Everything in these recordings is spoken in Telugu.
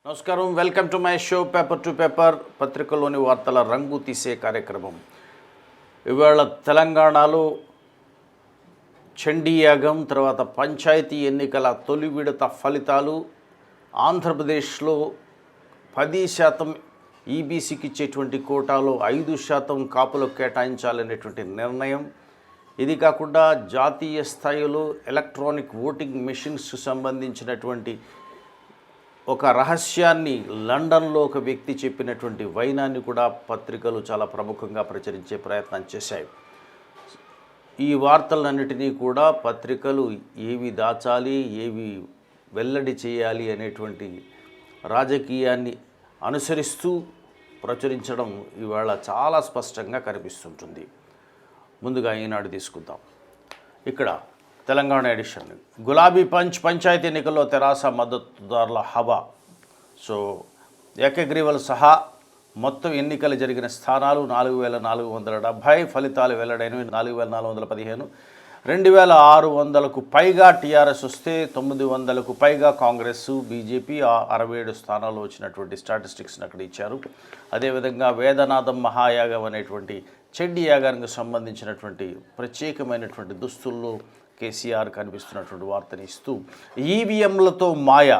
నమస్కారం, welcome to my show paper to paper. పత్రికలోని వార్తల రంగు తీసే కార్యక్రమం. ఇవాళ తెలంగాణలో చండీ యాగం తర్వాత పంచాయతీ ఎన్నికల తొలి విడత ఫలితాలు. ఆంధ్రప్రదేశ్లో 10% ఈబీసీకి ఇచ్చేటువంటి కోటాలో 5% కాపులకు కేటాయించాలనేటువంటి నిర్ణయం. ఇది కాకుండా జాతీయ స్థాయిలో ఎలక్ట్రానిక్ ఓటింగ్ మెషిన్స్ సంబంధించినటువంటి ఒక రహస్యాన్ని లండన్లో ఒక వ్యక్తి చెప్పినటువంటి వైనాన్ని కూడా పత్రికలు చాలా ప్రముఖంగా ప్రచురించే ప్రయత్నం చేశాయి. ఈ వార్తలన్నిటినీ కూడా పత్రికలు ఏవి దాచాలి, ఏవి వెల్లడి చేయాలి అనేటువంటి రాజకీయాన్ని అనుసరిస్తూ ప్రచురించడం ఇవాళ చాలా స్పష్టంగా కనిపిస్తుంటుంది. ముందుగా ఈనాడు తీసుకుందాం. ఇక్కడ తెలంగాణ ఎడిషన్. గులాబీ పంచాయతీ ఎన్నికల్లో తెరాస మద్దతుదారుల హవా. సో ఏకగ్రీవలు సహా మొత్తం ఎన్నికలు జరిగిన స్థానాలు 4470, ఫలితాలు వెల్లడైనవి 4415. 2600కు పైగా టీఆర్ఎస్ వస్తే 900కు పైగా కాంగ్రెస్, బీజేపీ 67 స్థానాల్లో వచ్చినటువంటి స్టాటిస్టిక్స్ని అక్కడ ఇచ్చారు. అదేవిధంగా వేదనాథం మహాయాగం అనేటువంటి చండీ యాగానికి సంబంధించినటువంటి ప్రత్యేకమైనటువంటి దుస్తుల్లో కేసీఆర్ కనిపిస్తున్నటువంటి వార్తని ఇస్తూ ఈవీఎంలతో మాయ.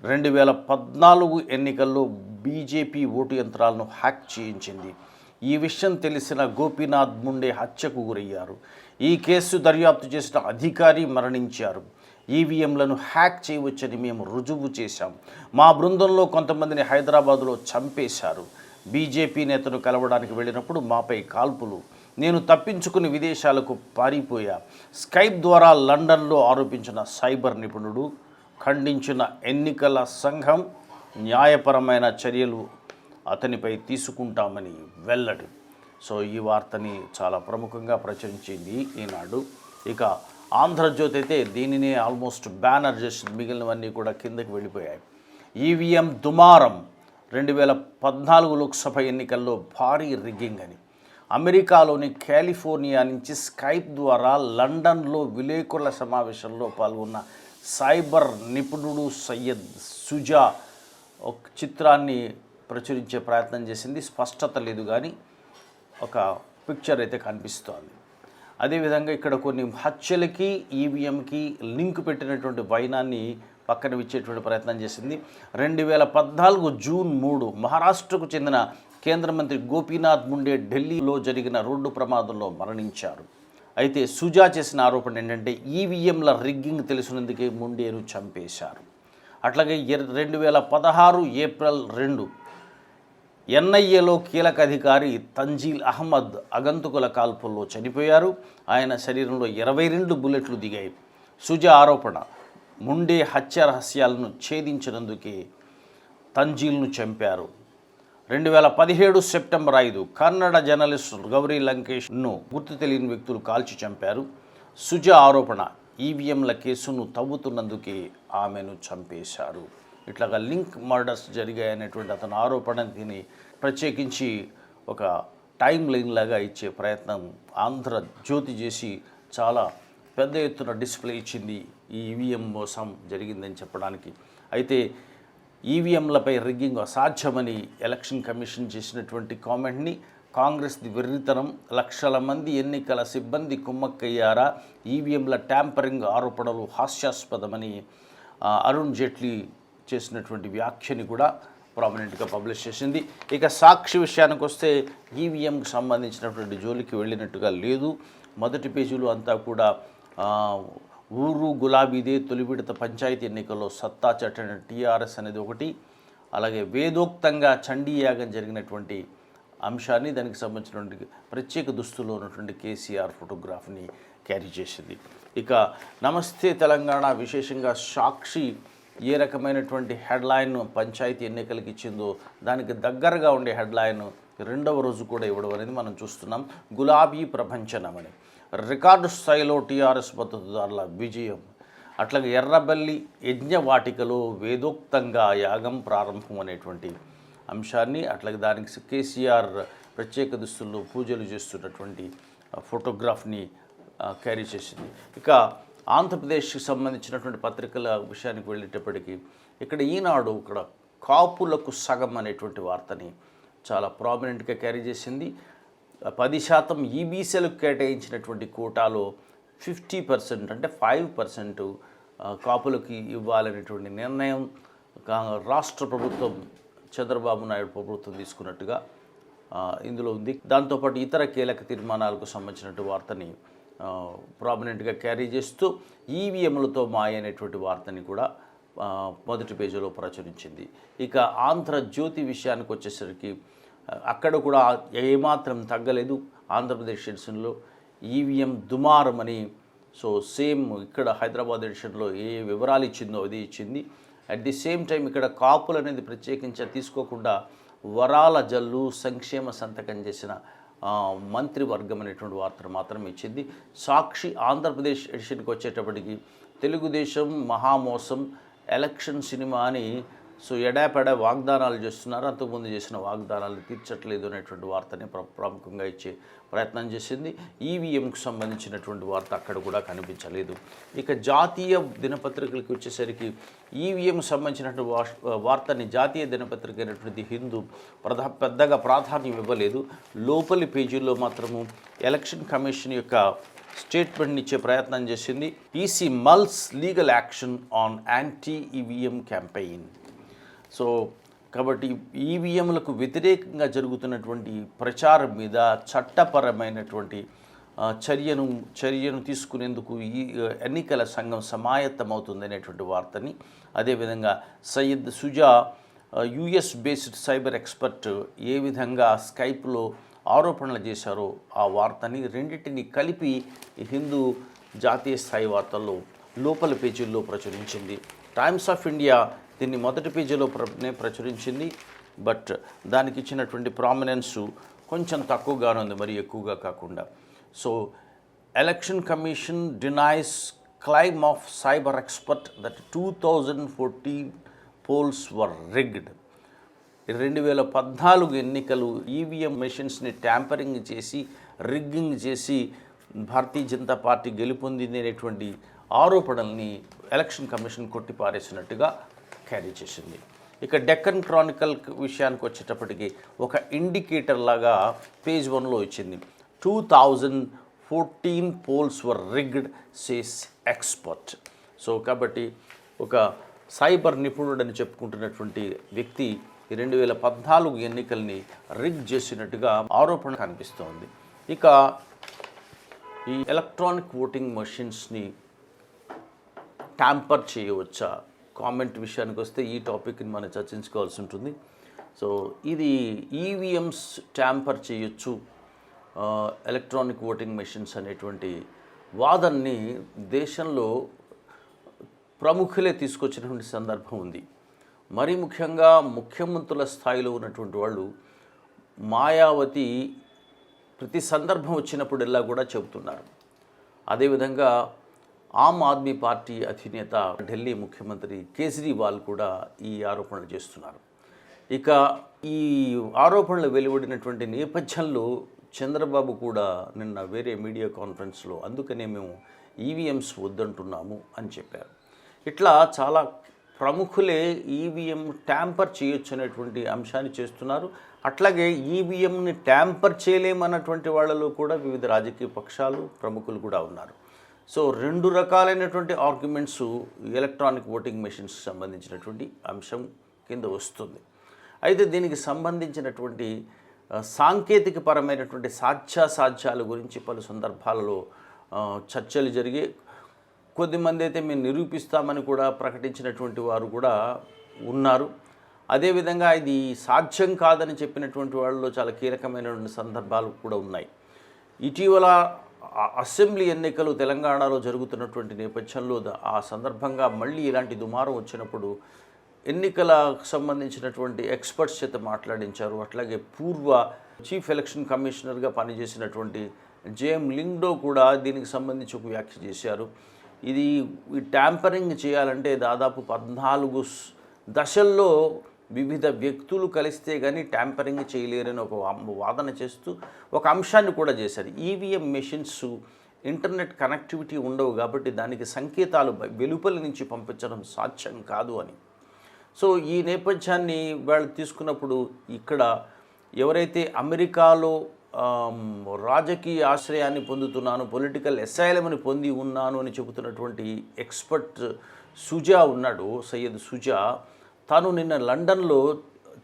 2014 ఎన్నికల్లో బీజేపీ ఓటు యంత్రాలను హ్యాక్ చేయించింది. ఈ విషయం తెలిసిన గోపీనాథ్ ముండే హత్యకు గురయ్యారు. ఈ కేసు దర్యాప్తు చేసిన అధికారి మరణించారు. ఈవీఎంలను హ్యాక్ చేయవచ్చని మేము రుజువు చేశాం. మా బృందంలో కొంతమందిని హైదరాబాదులో చంపేశారు. బీజేపీ నేతను కలవడానికి వెళ్ళినప్పుడు మాపై కాల్పులు. నేను తప్పించుకుని విదేశాలకు పారిపోయా. స్కైప్ ద్వారా లండన్లో ఆరోపించిన సైబర్ నిపుణుడు ఖండించిన ఎన్నికల సంఘం న్యాయపరమైన చర్యలు అతనిపై తీసుకుంటామని వెల్లడి. సో ఈ వార్తని చాలా ప్రముఖంగా ప్రచురించింది ఈనాడు. ఇక ఆంధ్రజ్యోతి అయితే దీనినే ఆల్మోస్ట్ బ్యానర్ చేసింది. మిగిలినవన్నీ కూడా కిందకి వెళ్ళిపోయాయి. ఈవీఎం దుమారం. 2014 లోక్సభ ఎన్నికల్లో భారీ రిగ్గింగ్ అని. అమెరికాలోని కాలిఫోర్నియా నుంచి స్కైప్ ద్వారా లండన్లో విలేకరుల సమావేశంలో పాల్గొన్న సైబర్ నిపుణుడు సయ్యద్ సుజా ఒక చిత్రాన్ని ప్రచురించే ప్రయత్నం చేసింది. స్పష్టత లేదు కానీ ఒక పిక్చర్ అయితే కనిపిస్తోంది. అదేవిధంగా ఇక్కడ కొన్ని హత్యలకి ఈవీఎంకి లింక్ పెట్టినటువంటి వైనాన్ని పక్కన ఇచ్చేటువంటి ప్రయత్నం చేసింది. 2014 జూన్ 3 మహారాష్ట్రకు చెందిన కేంద్ర మంత్రి గోపీనాథ్ ముండే ఢిల్లీలో జరిగిన రోడ్డు ప్రమాదంలో మరణించారు. అయితే సుజా చేసిన ఆరోపణ ఏంటంటే ఈవీఎంల రిగ్గింగ్ తెలిసినందుకే ముండేను చంపేశారు. అట్లాగే 2016 ఏప్రిల్ 2 ఎన్ఐఏలో కీలక అధికారి తంజీల్ అహ్మద్ అగంతుకుల కాల్పుల్లో చనిపోయారు. ఆయన శరీరంలో 22 బుల్లెట్లు దిగాయి. సుజా ఆరోపణ ముండే హత్య రహస్యాలను ఛేదించినందుకే తంజీల్ను చంపారు. 2017 సెప్టెంబర్ 5 కన్నడ జర్నలిస్ట్ గౌరీ లంకేష్ను గుర్తు తెలియని వ్యక్తులు కాల్చి చంపారు. సుజా ఆరోపణ ఈవీఎంల కేసును తవ్వుతున్నందుకే ఆమెను చంపేశారు. ఇట్లాగా లింక్ మర్డర్స్ జరిగాయనేటువంటి అతని ఆరోపణని ప్రత్యేకించి ఒక టైం లైన్ లాగా ఇచ్చే ప్రయత్నం ఆంధ్రజ్యోతి చేసి చాలా పెద్ద ఎత్తున డిస్ప్లే ఇచ్చింది. ఈ ఈవీఎం మోసం జరిగిందని చెప్పడానికి. అయితే ఈవీఎంలపై రిగ్గింగ్ అసాధ్యమని ఎలక్షన్ కమిషన్ చేసినటువంటి కామెంట్ని కాంగ్రెస్ది వెర్రితనం, లక్షల మంది ఎన్నికల సిబ్బంది కుమ్మక్కయ్యారా, ఈవీఎంల ట్యాంపరింగ్ ఆరోపణలు హాస్యాస్పదమని అరుణ్ జైట్లీ చేసినటువంటి వ్యాఖ్యని కూడా ప్రామినెంట్గా పబ్లిష్ చేసింది. ఇక సాక్షి విషయానికి వస్తే ఈవీఎంకి సంబంధించినటువంటి జోలికి వెళ్ళినట్టుగా లేదు. మొదటి పేజీలో అంతా కూడా ఊరు గులాబీదే, తొలి విడత పంచాయతీ ఎన్నికల్లో సత్తా చాటిన టీఆర్ఎస్ అనేది ఒకటి, అలాగే వేదోక్తంగా చండీ యాగం జరిగినటువంటి అంశాన్ని, దానికి సంబంధించినటువంటి ప్రత్యేక దుస్తుల్లో ఉన్నటువంటి కేసీఆర్ ఫోటోగ్రాఫ్ని క్యారీ చేసింది. ఇక నమస్తే తెలంగాణ విశేషంగా సాక్షి ఏ రకమైనటువంటి హెడ్లైన్ పంచాయతీ ఎన్నికలకి ఇచ్చిందో దానికి దగ్గరగా ఉండే హెడ్లైన్ రెండవ రోజు కూడా ఇవ్వడం అనేది మనం చూస్తున్నాం. గులాబీ ప్రపంచనం అని. రికార్డు స్థాయిలో టీఆర్ఎస్ మద్దతుదారుల విజయం. అట్లాగే ఎర్రబెల్లి యజ్ఞవాటికలో వేదోక్తంగా యాగం ప్రారంభం అనేటువంటి అంశాన్ని, అట్లాగే దానికి కేసీఆర్ ప్రత్యేక దుస్తుల్లో పూజలు చేస్తున్నటువంటి ఫోటోగ్రాఫ్ని క్యారీ చేసింది. ఇక ఆంధ్రప్రదేశ్కి సంబంధించినటువంటి పత్రికల విషయానికి వెళ్ళేటప్పటికీ ఇక్కడ ఈనాడు ఇక్కడ కాపులకు సగం అనేటువంటి వార్తని చాలా ప్రామినెంట్గా క్యారీ చేసింది. 10% ఈబీసీలకు కేటాయించినటువంటి కోటాలో 50% అంటే 5% కాపులకి ఇవ్వాలనేటువంటి నిర్ణయం రాష్ట్ర ప్రభుత్వం, చంద్రబాబు నాయుడు ప్రభుత్వం తీసుకున్నట్టుగా ఇందులో ఉంది. దాంతోపాటు ఇతర కీలక తీర్మానాలకు సంబంధించినటువంటి వార్తని ప్రామినెంట్గా క్యారీ చేస్తూ ఈవీఎంలతో మాయ అనేటువంటి వార్తని కూడా మొదటి పేజీలో ప్రచురించింది. ఇక ఆంధ్రజ్యోతి విషయానికి వచ్చేసరికి అక్కడ కూడా ఏమాత్రం తగ్గలేదు. ఆంధ్రప్రదేశ్ ఎడిషన్లో ఈవీఎం దుమారమని, సో సేమ్ ఇక్కడ హైదరాబాద్ ఎడిషన్లో ఏ వివరాలు ఇచ్చిందో అది ఇచ్చింది. అట్ ది సేమ్ టైం ఇక్కడ కాపులు అనేది ప్రత్యేకించి తీసుకోకుండా వరాల జల్లు సంక్షేమ సంతకం చేసిన మంత్రివర్గం అనేటువంటి వార్తను మాత్రం ఇచ్చింది. సాక్షి ఆంధ్రప్రదేశ్ ఎడిషన్కి వచ్చేటప్పటికి తెలుగుదేశం మహామోసం ఎలక్షన్ సినిమా అని సో ఎడాపెడా వాగ్దానాలు చేస్తున్నారు, అంతకుముందు చేసిన వాగ్దానాలు తీర్చట్లేదు అనేటువంటి వార్తని ప్రముఖంగా ఇచ్చే ప్రయత్నం చేసింది. ఈవీఎంకు సంబంధించినటువంటి వార్త అక్కడ కూడా కనిపించలేదు. ఇక జాతీయ దినపత్రికలకు వచ్చేసరికి ఈవీఎం సంబంధించినటువంటి వార్తని జాతీయ దినపత్రిక అయినటువంటి హిందూ పెద్దగా ప్రాధాన్యం ఇవ్వలేదు. లోపలి పేజీల్లో మాత్రము ఎలక్షన్ కమిషన్ యొక్క స్టేట్మెంట్ని ఇచ్చే ప్రయత్నం చేసింది. EC మల్స్ legal action on anti EVM campaign. So కాబట్టి ఈవీఎంలకు వ్యతిరేకంగా జరుగుతున్నటువంటి ప్రచారం మీద చట్టపరమైనటువంటి చర్యను తీసుకునేందుకు ఈ ఎన్నికల సంఘం సమాయత్తమవుతుందనేటువంటి వార్తని, అదేవిధంగా Syed Shuja US based cyber expert ఏ విధంగా స్కైప్లో ఆరోపణలు చేశారో ఆ వార్తని రెండింటిని కలిపి హిందూ జాతీయ స్థాయి వార్తల్లో లోపల పేజీల్లో ప్రచురించింది. టైమ్స్ ఆఫ్ ఇండియా దీన్ని మొదటి పేజీలో ప్రచురించింది. బట్ దానికి ఇచ్చినటువంటి ప్రామినెన్సు కొంచెం తక్కువగానే ఉంది, మరి ఎక్కువగా కాకుండా. So election commission denies claim of cyber expert that 2014 polls were rigged. 2014 ఎన్నికలు ఈవీఎం మెషిన్స్ని ట్యాంపరింగ్ చేసి రిగ్గింగ్ చేసి భారతీయ జనతా పార్టీ గెలుపొందింది అనేటువంటి ఆరోపణల్ని ఎలక్షన్ కమిషన్ కొట్టిపారేసినట్టుగా క్యారీ చేసింది. ఇక డెక్కన్ క్రానికల్ విషయానికి వచ్చేటప్పటికి ఒక ఇండికేటర్ లాగా పేజ్ 1లో ఇచ్చింది. 2014 polls were rigged says expert. So కాబట్టి ఒక సైబర్ నిపుణుడని చెప్పుకుంటున్నటువంటి వ్యక్తి 2014 ఎన్నికల్ని రిగ్ చేసినట్టుగా ఆరోపణ కనిపిస్తోంది. ఇక ఈ ఎలక్ట్రానిక్ ఓటింగ్ మెషిన్స్ని ట్యాంపర్ చేయవచ్చా, కామెంట్ విషయానికి వస్తే ఈ టాపిక్ని మనం చర్చించుకోవాల్సి ఉంటుంది. సో ఇది ఈవీఎంస్ ట్యాంపర్ చేయొచ్చు ఎలక్ట్రానిక్ ఓటింగ్ మెషిన్స్ అనేటువంటి వాదనని దేశంలో ప్రముఖులే తీసుకొచ్చినటువంటి సందర్భం ఉంది. మరీ ముఖ్యంగా ముఖ్యమంత్రుల స్థాయిలో ఉన్నటువంటి వాళ్ళు మాయావతి ప్రతి సందర్భం వచ్చినప్పుడల్లా కూడా చెబుతున్నారు. అదేవిధంగా ఆమ్ ఆద్మీ పార్టీ అధినేత ఢిల్లీ ముఖ్యమంత్రి కేజ్రీవాల్ కూడా ఈ ఆరోపణలు చేస్తున్నారు. ఇక ఈ ఆరోపణలు వెలువడినటువంటి నేపథ్యంలో చంద్రబాబు కూడా నిన్న వేరే మీడియా కాన్ఫరెన్స్లో అందుకనే మేము ఈవీఎంస్ వద్దంటున్నాము అని చెప్పారు. ఇట్లా చాలా ప్రముఖులే ఈవీఎం ట్యాంపర్ చేయొచ్చు అనేటువంటి అంశాన్ని చేస్తున్నారు. అట్లాగే ఈవీఎంని ట్యాంపర్ చేయలేమన్నటువంటి వాళ్ళలో కూడా వివిధ రాజకీయ పక్షాలు ప్రముఖులు కూడా ఉన్నారు. సో రెండు రకాలైనటువంటి ఆర్గ్యుమెంట్స్ ఎలక్ట్రానిక్ ఓటింగ్ మెషిన్స్కి సంబంధించినటువంటి అంశం కింద వస్తుంది. అయితే దీనికి సంబంధించినటువంటి సాంకేతిక పరమైనటువంటి సాధ్యాసాధ్యాల గురించి పలు సందర్భాలలో చర్చలు జరిగి కొద్దిమంది అయితే మేము నిరూపిస్తామని కూడా ప్రకటించినటువంటి వారు కూడా ఉన్నారు. అదేవిధంగా ఇది సాధ్యం కాదని చెప్పినటువంటి వాళ్ళలో చాలా కీలకమైనటువంటి సందర్భాలు కూడా ఉన్నాయి. ఇటీవల అసెంబ్లీ ఎన్నికలు తెలంగాణలో జరుగుతున్నటువంటి నేపథ్యంలో ఆ సందర్భంగా మళ్ళీ ఇలాంటి దుమారం వచ్చినప్పుడు ఎన్నికలకు సంబంధించినటువంటి ఎక్స్పర్ట్స్ చేత మాట్లాడించారు. అట్లాగే పూర్వ చీఫ్ ఎలక్షన్ కమిషనర్గా పనిచేసినటువంటి జేఎం లింగ్డో కూడా దీనికి సంబంధించి ఒక వ్యాఖ్య చేశారు. ఇది ట్యాంపరింగ్ చేయాలంటే దాదాపు 14 దశల్లో వివిధ వ్యక్తులు కలిస్తే కానీ ట్యాంపరింగ్ చేయలేరని ఒక వాదన చేస్తూ ఒక అంశాన్ని కూడా చేశారు. ఈవీఎం మెషిన్స్ ఇంటర్నెట్ కనెక్టివిటీ ఉండవు కాబట్టి దానికి సంకేతాలు వెలుపల నుంచి పంపించడం సాధ్యం కాదు అని. సో ఈ నేపథ్యాన్ని వాళ్ళు తీసుకున్నప్పుడు ఇక్కడ ఎవరైతే అమెరికాలో రాజకీయ ఆశ్రయాన్ని పొందుతున్నాను, పొలిటికల్ అసైలమ్ని పొంది ఉన్నాను అని చెబుతున్నటువంటి ఎక్స్పర్ట్ సుజా ఉన్నాడు, సయ్యద్ సుజా, తాను నిన్న లండన్లో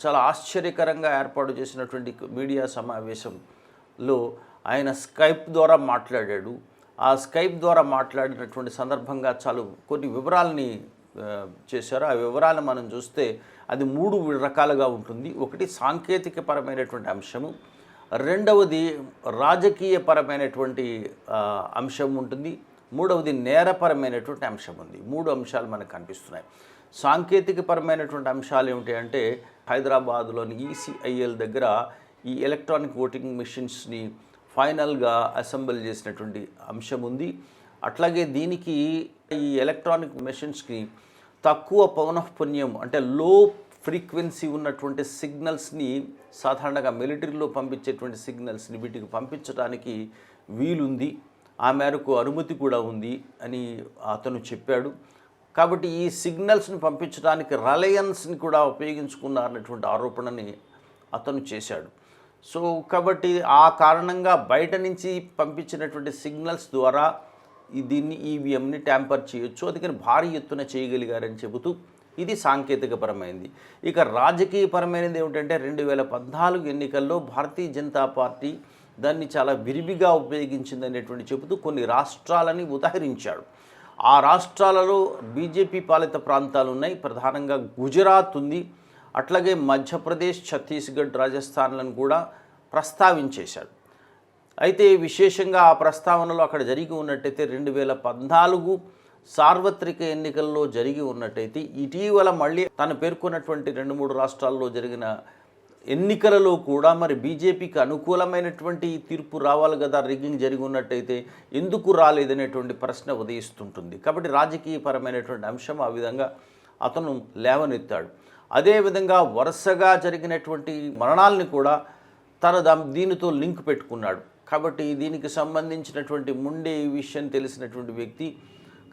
చాలా ఆశ్చర్యకరంగా ఏర్పాటు చేసినటువంటి మీడియా సమావేశంలో ఆయన స్కైప్ ద్వారా మాట్లాడాడు. ఆ స్కైప్ ద్వారా మాట్లాడినటువంటి సందర్భంగా చాలా కొన్ని వివరాలని చేశారు. ఆ వివరాలను మనం చూస్తే అది 3 రకాలుగా ఉంటుంది. ఒకటి సాంకేతికపరమైనటువంటి అంశము, రెండవది రాజకీయపరమైనటువంటి అంశం ఉంటుంది, మూడవది నేరపరమైనటువంటి అంశం ఉంది. 3 అంశాలు మనకు కనిపిస్తున్నాయి. సాంకేతికపరమైనటువంటి అంశాలు ఏమిటి అంటే హైదరాబాద్లోని ఈసీఐఎల్ దగ్గర ఈ ఎలక్ట్రానిక్ ఓటింగ్ మెషిన్స్ని ఫైనల్గా అసెంబుల్ చేసినటువంటి అంశం ఉంది. అట్లాగే దీనికి ఈ ఎలక్ట్రానిక్ మెషిన్స్కి తక్కువ పౌనఃపున్యం అంటే లో ఫ్రీక్వెన్సీ ఉన్నటువంటి సిగ్నల్స్ని, సాధారణంగా మిలిటరీలో పంపించేటువంటి సిగ్నల్స్ని వీటికి పంపించడానికి వీలుంది, ఆ మేరకు అనుమతి కూడా ఉంది అని అతను చెప్పాడు. కాబట్టి ఈ సిగ్నల్స్ని పంపించడానికి రిలయన్స్ని కూడా ఉపయోగించుకున్నారనేటువంటి ఆరోపణని అతను చేశాడు. సో కాబట్టి ఆ కారణంగా బయట నుంచి పంపించినటువంటి సిగ్నల్స్ ద్వారా దీన్ని ఈవీఎంని ట్యాంపర్ చేయొచ్చు, అందుకని భారీ ఎత్తున చేయగలిగారని చెబుతూ ఇది సాంకేతికపరమైనది. ఇక రాజకీయపరమైనది ఏమిటంటే 2014 ఎన్నికల్లో భారతీయ జనతా పార్టీ దాన్ని చాలా విరివిగా ఉపయోగించిందనేటువంటి చెబుతూ కొన్ని రాష్ట్రాలని ఉదహరించాడు. ఆ రాష్ట్రాలలో బీజేపీ పాలిత ప్రాంతాలు ఉన్నాయి, ప్రధానంగా గుజరాత్ ఉంది, అట్లాగే మధ్యప్రదేశ్, ఛత్తీస్గఢ్, రాజస్థాన్లను కూడా ప్రస్తావించేశాడు. అయితే విశేషంగా ఆ ప్రస్తావనలో అక్కడ జరిగి ఉన్నట్టయితే 2014 సార్వత్రిక ఎన్నికల్లో జరిగి ఉన్నట్టయితే ఇటీవల మళ్ళీ తను పేర్కొన్నటువంటి 2-3 రాష్ట్రాల్లో జరిగిన ఎన్నికలలో కూడా మరి బీజేపీకి అనుకూలమైనటువంటి తీర్పు రావాలి కదా, రిగ్గింగ్ జరిగి ఉన్నట్టయితే ఎందుకు రాలేదనేటువంటి ప్రశ్న ఉదయిస్తుంటుంది. కాబట్టి రాజకీయపరమైనటువంటి అంశం ఆ విధంగా అతను లేవనెత్తాడు. అదేవిధంగా వరుసగా జరిగినటువంటి మరణాలని కూడా దీనితో లింక్ పెట్టుకున్నాడు. కాబట్టి దీనికి సంబంధించినటువంటి ముండే ఈ విషయం తెలిసినటువంటి వ్యక్తి,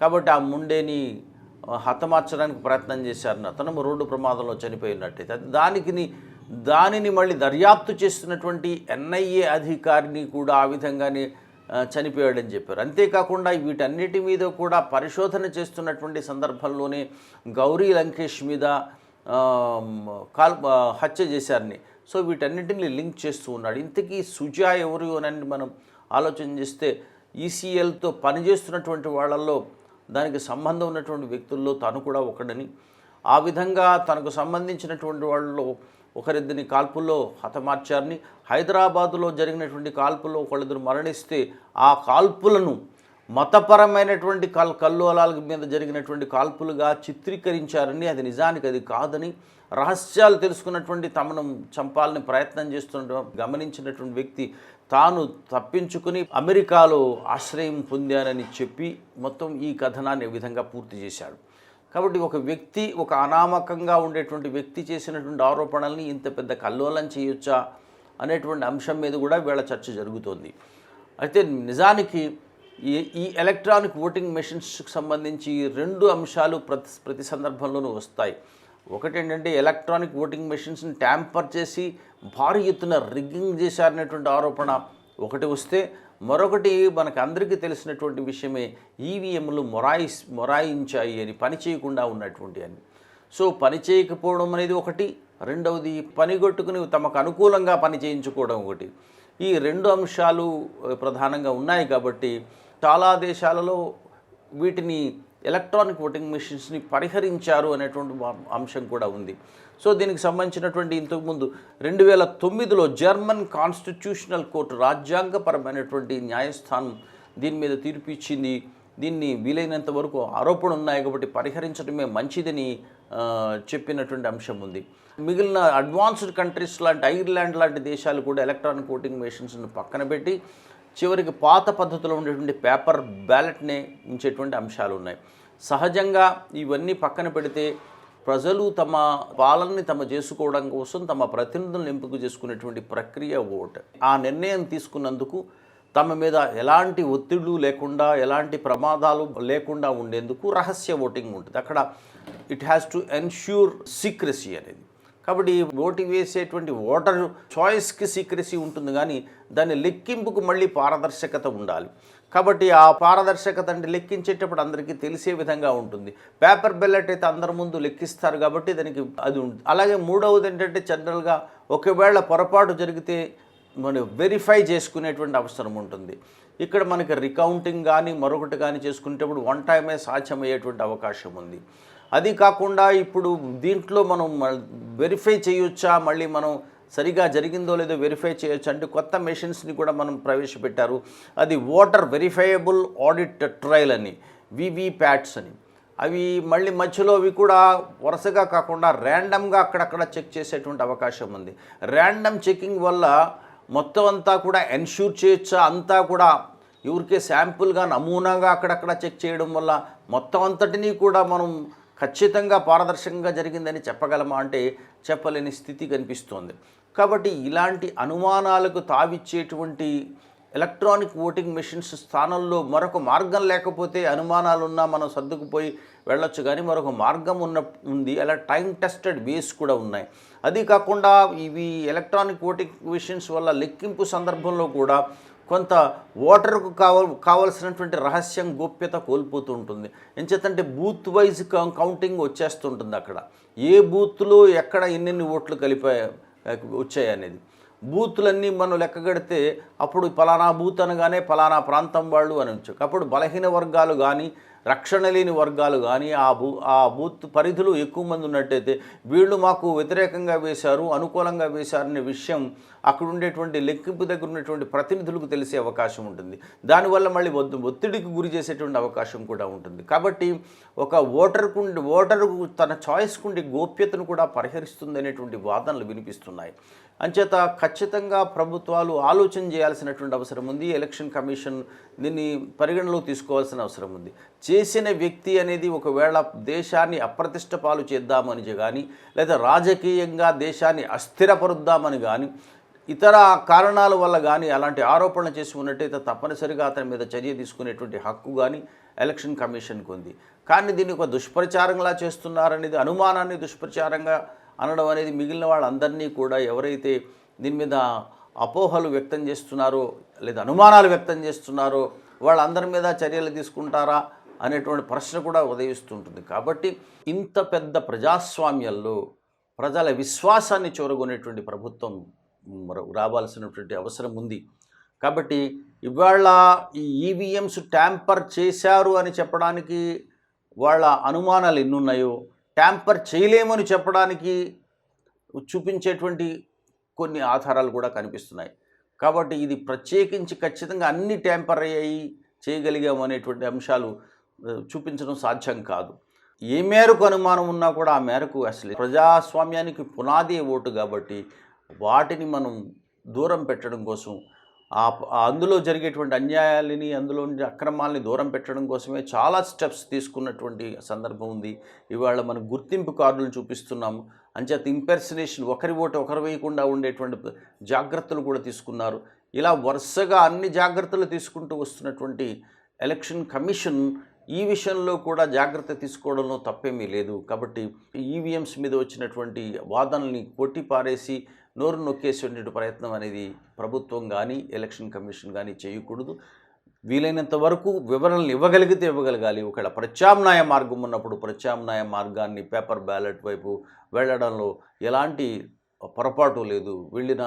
కాబట్టి ఆ ముండేని హతమార్చడానికి ప్రయత్నం చేశారని అతను రోడ్డు ప్రమాదంలో చనిపోయినట్టయితే దానిని మళ్ళీ దర్యాప్తు చేస్తున్నటువంటి ఎన్ఐఏ అధికారిని కూడా ఆ విధంగానే చనిపోయాడని చెప్పారు. అంతేకాకుండా వీటన్నిటి మీద కూడా పరిశోధన చేస్తున్నటువంటి సందర్భంలోనే గౌరీ లంకేష్ మీద హత్య చేశారని, సో వీటన్నిటిని లింక్ చేస్తూ ఉన్నాడు. ఇంతకీ సుజా ఎవరు అని మనం ఆలోచన చేస్తే ఈసీఎల్తో పనిచేస్తున్నటువంటి వాళ్ళల్లో దానికి సంబంధం ఉన్నటువంటి వ్యక్తుల్లో తను కూడా ఒకడని, ఆ విధంగా తనకు సంబంధించినటువంటి వాళ్ళలో ఒకరిద్దరిని కాల్పుల్లో హతమార్చారని, హైదరాబాదులో జరిగినటువంటి కాల్పుల్లో ఒకళ్ళిద్దరు మరణిస్తే ఆ కాల్పులను మతపరమైనటువంటి కల్లోలాల మీద జరిగినటువంటి కాల్పులుగా చిత్రీకరించారని, అది నిజానికి అది కాదని, రహస్యాలు తెలుసుకున్నటువంటి తమను చంపాలని ప్రయత్నం చేస్తున్న గమనించినటువంటి వ్యక్తి తాను తప్పించుకుని అమెరికాలో ఆశ్రయం పొందానని చెప్పి మొత్తం ఈ కథనాన్ని ఈ విధంగా పూర్తి చేశాడు. కాబట్టి ఒక వ్యక్తి, ఒక అనామకంగా ఉండేటువంటి వ్యక్తి చేసినటువంటి ఆరోపణల్ని ఇంత పెద్ద కల్లోలం చేయొచ్చా అనేటువంటి అంశం మీద కూడా వీళ్ళ చర్చ జరుగుతోంది. అయితే నిజానికి ఈ ఎలక్ట్రానిక్ ఓటింగ్ మెషిన్స్కి సంబంధించి 2 అంశాలు ప్రతి సందర్భంలోనూ వస్తాయి. ఒకటి ఏంటంటే ఎలక్ట్రానిక్ ఓటింగ్ మెషిన్స్ని ట్యాంపర్ చేసి భారీ ఎత్తున రిగ్గింగ్ చేశారనేటువంటి ఆరోపణ ఒకటి వస్తే, మరొకటి మనకు అందరికీ తెలిసినటువంటి విషయమే ఈవీఎంలు మొరాయించాయి అని, పని చేయకుండా ఉన్నటువంటి అని. సో పని చేయకపోవడం అనేది ఒకటి, రెండవది పనిగొట్టుకుని తమకు అనుకూలంగా పని చేయించుకోవడం ఒకటి. ఈ 2 అంశాలు ప్రధానంగా ఉన్నాయి. కాబట్టి చాలా దేశాలలో వీటిని ఎలక్ట్రానిక్ ఓటింగ్ మెషిన్స్ని పరిహరించారు అనేటువంటి అంశం కూడా ఉంది. సో దీనికి సంబంధించినటువంటి ఇంతకుముందు 2009లో జర్మన్ కాన్స్టిట్యూషనల్ కోర్టు, రాజ్యాంగపరమైనటువంటి న్యాయస్థానం దీని మీద తీర్పు ఇచ్చింది. దీన్ని వీలైనంత వరకు ఆరోపణలు ఉన్నాయి కాబట్టి పరిహరించడమే మంచిదని చెప్పినటువంటి అంశం ఉంది. మిగిలిన అడ్వాన్స్డ్ కంట్రీస్ లాంటి ఐర్లాండ్ లాంటి దేశాలు కూడా ఎలక్ట్రానిక్ ఓటింగ్ మెషిన్స్ని పక్కన పెట్టి చివరికి పాత పద్ధతిలో ఉండేటువంటి పేపర్ బ్యాలెట్నే ఉంచేటువంటి అంశాలు ఉన్నాయి. సహజంగా ఇవన్నీ పక్కన పెడితే ప్రజలు తమ పాలనని చేసుకోవడం కోసం తమ ప్రతినిధులను ఎంపిక చేసుకునేటువంటి ప్రక్రియ ఓటు. ఆ నిర్ణయం తీసుకున్నందుకు తమ మీద ఎలాంటి ఒత్తిళ్లు లేకుండా, ఎలాంటి ప్రమాదాలు లేకుండా ఉండేందుకు రహస్య ఓటింగ్ ఉంటుంది. అక్కడ it has to ensure secrecy అనేది. కాబట్టి ఓటు వేసేటువంటి ఓటర్ చాయిస్కి సీక్రసీ ఉంటుంది, కానీ దాని లెక్కింపుకు మళ్ళీ పారదర్శకత ఉండాలి. కాబట్టి ఆ పారదర్శకత అంటే లెక్కించేటప్పుడు అందరికీ తెలిసే విధంగా ఉంటుంది. పేపర్ బ్యాలెట్ అయితే అందరి ముందు లెక్కిస్తారు కాబట్టి దానికి అది ఉంటుంది. అలాగే మూడవది ఏంటంటే జనరల్గా ఒకవేళ పొరపాటు జరిగితే మనం వెరిఫై చేసుకునేటువంటి అవసరం ఉంటుంది. ఇక్కడ మనకి రికౌంటింగ్ కానీ మరొకటి కానీ చేసుకునేటప్పుడు వన్ టైమే సాధ్యమయ్యేటువంటి అవకాశం ఉంది. అది కాకుండా ఇప్పుడు దీంట్లో మనం వెరిఫై చేయొచ్చా, మళ్ళీ మనం సరిగా జరిగిందో లేదో వెరిఫై చేయొచ్చు అంటే కొత్త మెషిన్స్ని కూడా మనం ప్రవేశపెట్టారు. అది ఓటర్ వెరిఫైయబుల్ ఆడిట్ ట్రయల్ అని, వివిప్యాట్స్ అని. అవి మళ్ళీ మధ్యలో అవి కూడా వరుసగా కాకుండా ర్యాండమ్గా అక్కడక్కడ చెక్ చేసేటువంటి అవకాశం ఉంది. ర్యాండమ్ చెకింగ్ వల్ల మొత్తం అంతా కూడా ఎన్ష్యూర్ చేయొచ్చా, అంతా కూడా ఎవరికే శాంపుల్గా నమూనాగా అక్కడక్కడ చెక్ చేయడం వల్ల మొత్తం అంతటినీ కూడా మనం ఖచ్చితంగా పారదర్శకంగా జరిగిందని చెప్పగలమా అంటే చెప్పలేని స్థితి కనిపిస్తోంది. కాబట్టి ఇలాంటి అనుమానాలకు తావిచ్చేటువంటి ఎలక్ట్రానిక్ ఓటింగ్ మెషిన్స్ స్థానంలో మరొక మార్గం లేకపోతే అనుమానాలున్నా మనం సర్దుకుపోయి వెళ్ళొచ్చు, కానీ మరొక మార్గం ఉంది. అలా టైం టెస్టెడ్ వేస్ కూడా ఉన్నాయి. అది కాకుండా ఇవి ఎలక్ట్రానిక్ ఓటింగ్ మెషిన్స్ వల్ల లెక్కింపు సందర్భంలో కూడా కొంత ఓటర్కు కావలసినటువంటి రహస్యం గోప్యత కోల్పోతూ ఉంటుంది. ఎంచేతంటే బూత్ వైజ్ కౌంటింగ్ వచ్చేస్తుంటుంది. అక్కడ ఏ బూత్లో ఎక్కడ ఎన్నెన్ని ఓట్లు వచ్చాయనేది బూతులన్నీ మనం లెక్కగడితే అప్పుడు పలానా బూత్ అనగానే పలానా ప్రాంతం వాళ్ళు అనొచ్చు. అప్పుడు బలహీన వర్గాలు కానీ రక్షణ లేని వర్గాలు కానీ ఆ బూత్ పరిధిలో ఎక్కువ మంది ఉన్నట్టయితే వీళ్ళు మాకు వ్యతిరేకంగా వేశారు, అనుకూలంగా వేశారనే విషయం అక్కడ ఉండేటువంటి లెక్కింపు దగ్గర ఉన్నటువంటి ప్రతినిధులకు తెలిసే అవకాశం ఉంటుంది. దానివల్ల మళ్ళీ ఒత్తిడికి గురి చేసేటువంటి అవకాశం కూడా ఉంటుంది. కాబట్టి ఒక ఓటరుకు తన చాయిస్కుండి గోప్యతను కూడా పరిహరిస్తుంది అనేటువంటి వాదనలు వినిపిస్తున్నాయి. అంచేత ఖచ్చితంగా ప్రభుత్వాలు ఆలోచన చేయాల్సినటువంటి అవసరం ఉంది. ఎలక్షన్ కమిషన్ దీన్ని పరిగణలోకి తీసుకోవాల్సిన అవసరం ఉంది. చేసిన వ్యక్తి అనేది ఒకవేళ దేశాన్ని అప్రతిష్ట పాలు చేద్దామని కానీ, లేదా రాజకీయంగా దేశాన్ని అస్థిరపరుద్దామని కానీ, ఇతర కారణాల వల్ల కానీ అలాంటి ఆరోపణలు చేసి ఉన్నట్టయితే తప్పనిసరిగా అతని మీద చర్య తీసుకునేటువంటి హక్కు కానీ ఎలక్షన్ కమిషన్కి ఉంది. కానీ దీన్ని ఒక దుష్ప్రచారంలా చేస్తున్నారనేది, అనుమానాన్ని దుష్ప్రచారంగా అనడం అనేది మిగిలిన వాళ్ళందరినీ కూడా ఎవరైతే దీని మీద అపోహలు వ్యక్తం చేస్తున్నారో లేదా అనుమానాలు వ్యక్తం చేస్తున్నారో వాళ్ళందరి మీద చర్యలు తీసుకుంటారా అనేటువంటి ప్రశ్న కూడా ఉదయిస్తుంటుంది. కాబట్టి ఇంత పెద్ద ప్రజాస్వామ్యంలో ప్రజల విశ్వాసాన్ని చూరగొనేటువంటి ప్రభుత్వం రావాల్సినటువంటి అవసరం ఉంది. కాబట్టి ఇవాళ ఈ ఈవీఎంస్ ట్యాంపర్ చేశారు అని చెప్పడానికి వాళ్ళ అనుమానాలు ఎన్నున్నాయో, ట్యాంపర్ చేయలేమని చెప్పడానికి చూపించేటువంటి కొన్ని ఆధారాలు కూడా కనిపిస్తున్నాయి. కాబట్టి ఇది ప్రత్యేకించి ఖచ్చితంగా అన్ని ట్యాంపర్ అయ్యాయి చేయగలిగామనేటువంటి అంశాలు చూపించడం సాధ్యం కాదు. ఏ మేరకు అనుమానం ఉన్నా కూడా ఆ మేరకు అసలు ప్రజాస్వామ్యానికి పునాది ఓటు కాబట్టి వాటిని మనం దూరం పెట్టడం కోసం, అందులో జరిగేటువంటి అన్యాయాలని, అందులో అక్రమాలని దూరం పెట్టడం కోసమే చాలా స్టెప్స్ తీసుకున్నటువంటి సందర్భం ఉంది. ఇవాళ మనం గుర్తింపు కార్డులు చూపిస్తున్నాము. అంచేత ఇంపర్సనేషన్, ఒకరి ఓటు ఒకరు వేయకుండా ఉండేటువంటి జాగ్రత్తలు కూడా తీసుకున్నారు. ఇలా వరుసగా అన్ని జాగ్రత్తలు తీసుకుంటూ వస్తున్నటువంటి ఎలక్షన్ కమిషన్ ఈ విషయంలో కూడా జాగ్రత్త తీసుకోవడంలో తప్పేమీ లేదు. కాబట్టి ఈవీఎంస్ మీద వచ్చినటువంటి వాదనల్ని కొట్టిపారేసి నోరు నొక్కేసేటువంటి ప్రయత్నం అనేది ప్రభుత్వం కానీ ఎలక్షన్ కమిషన్ కానీ చేయకూడదు. వీలైనంత వరకు వివరణలు ఇవ్వగలిగితే ఇవ్వగలగాలి. ఒకవేళ ప్రత్యామ్నాయ మార్గం ఉన్నప్పుడు ప్రత్యామ్నాయ మార్గాన్ని పేపర్ బ్యాలెట్ వైపు వెళ్ళడంలో ఎలాంటి పొరపాటు లేదు, వెళ్ళిన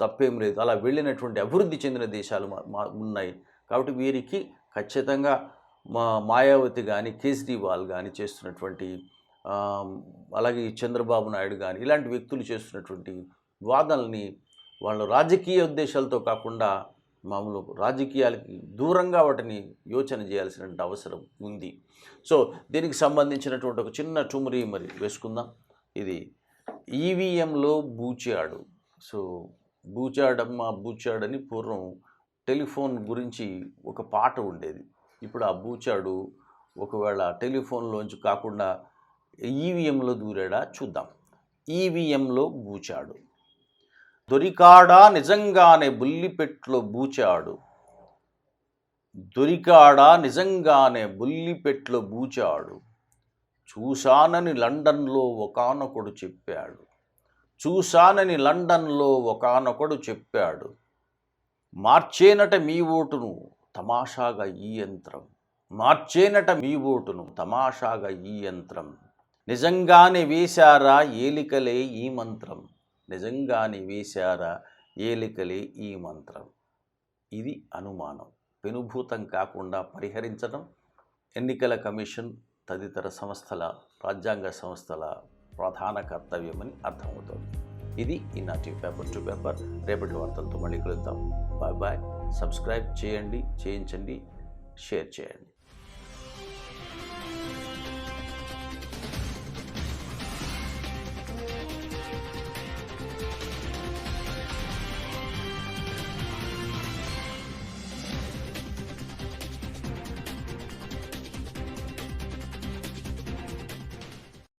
తప్పేం లేదు. అలా వెళ్ళినటువంటి అభివృద్ధి చెందిన దేశాలు ఉన్నాయి. కాబట్టి వీరికి ఖచ్చితంగా మాయావతి కానీ కేజ్రీవాల్ కానీ చేస్తున్నటువంటి, అలాగే చంద్రబాబు నాయుడు కానీ ఇలాంటి వ్యక్తులు చేస్తున్నటువంటి వాదనల్ని వాళ్ళు రాజకీయ ఉద్దేశాలతో కాకుండా మామూలు రాజకీయాలకి దూరంగా వాటిని యోచన చేయాల్సినటువంటి అవసరం ఉంది. సో దీనికి సంబంధించినటువంటి ఒక చిన్న టుమరీ మరి వేసుకుందాం. ఇది ఈవీఎంలో బూచాడు. సో బూచాడమ్మ బూచాడని పూర్వం టెలిఫోన్ గురించి ఒక పాట ఉండేది. ఇప్పుడు ఆ బూచాడు ఒకవేళ టెలిఫోన్లోంచి కాకుండా ఈవీఎంలో దూరాడా చూద్దాం. ఈవీఎంలో బూచాడు. దొరికాడా నిజంగానే బుల్లిపెట్లో బూచాడు. దొరికాడా నిజంగానే బుల్లిపెట్లో బూచాడు. చూశానని లండన్లో ఒకానొకడు చెప్పాడు. చూశానని లండన్లో ఒకానొకడు చెప్పాడు. మార్చేనట మీ ఓటును తమాషాగా ఈ యంత్రం. మార్చేనట మీ ఓటును తమాషాగా ఈ యంత్రం. నిజంగానే వేశారా ఏలికలే ఈ మంత్రం. నిజంగానే వేశారా ఏలికలే ఈ మంత్రం. ఇది అనుమానం పెనుభూతం కాకుండా పరిహరించడం ఎన్నికల కమిషన్ తదితర సంస్థల రాజ్యాంగ సంస్థల ప్రధాన కర్తవ్యమని అర్థమవుతోంది. ఇది ఈనాటి పేపర్ టు పేపర్. రేపటి వార్తలతో మళ్ళీ కలుద్దాం. Bye bye. సబ్స్క్రైబ్ చేయండి, చేయించండి, షేర్ చేయండి.